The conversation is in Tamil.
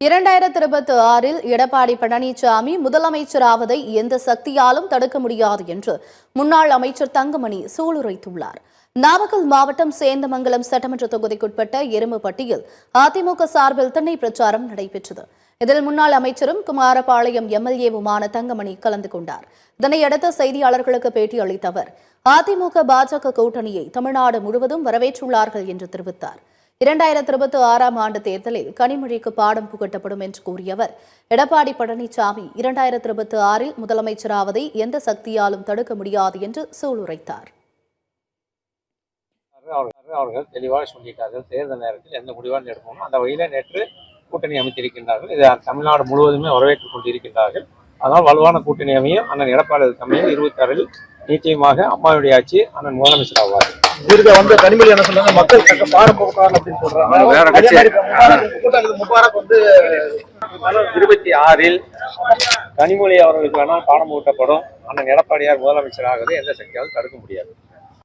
2026 எடப்பாடி பழனிசாமி முதலமைச்சராவதை எந்த சக்தியாலும் தடுக்க முடியாது என்று முன்னாள் அமைச்சர் தங்கமணி சூளுரைத்துள்ளார். நாமக்கல் மாவட்டம் சேந்தமங்கலம் சட்டமன்ற தொகுதிக்குட்பட்ட எருமப்பட்டியில் அதிமுக சார்பில் திண்ணை பிரச்சாரம் நடைபெற்றது. இதில் முன்னாள் அமைச்சரும் குமாரபாளையம் எம்எல்ஏவுமான தங்கமணி கலந்து கொண்டார். இதனையடுத்து செய்தியாளர்களுக்கு பேட்டி அளித்த அவர் அதிமுக பாஜக கூட்டணியை தமிழ்நாடு முழுவதும் வரவேற்றுள்ளார்கள் என்று தெரிவித்தார். 2026 ஆண்டு தேர்தலில் கனிமொழிக்கு பாடம் புகட்டப்படும் என்று கூறிய அவர், எடப்பாடி பழனிசாமி 2026 முதலமைச்சராவதை எந்த சக்தியாலும் தடுக்க முடியாது என்று சூளுரைத்தார். அவர்கள் தெளிவாக சொல்லிட்டார்கள். தேர்தல் நேரத்தில் எந்த முடிவாக எடுக்கணும் அந்த வகையில நேற்று கூட்டணி அமைத்திருக்கின்றார்கள். இதை தமிழ்நாடு முழுவதுமே வரவேற்றுக் கொண்டிருக்கின்றார்கள். அதனால் வலுவான கூட்டணி அமையும். அண்ணன் எடப்பாடி தமிழில் 26 நிச்சயமாக அம்மாவுடைய ஆட்சி அண்ணன் முதலமைச்சர் ஆவார். இதுக்கு வந்து கனிமொழி என்ன சொல்றாங்க, மக்கள் தக்க பாடம் போக்காரன் அப்படின்னு சொல்றாங்க. 26 கனிமொழி அவர்களுக்கு வேணால் பாடம் ஊட்டப்படும். அண்ணன் எடப்பாடியார் முதலமைச்சர் ஆகுது எந்த சக்தியாலும் தடுக்க முடியாது.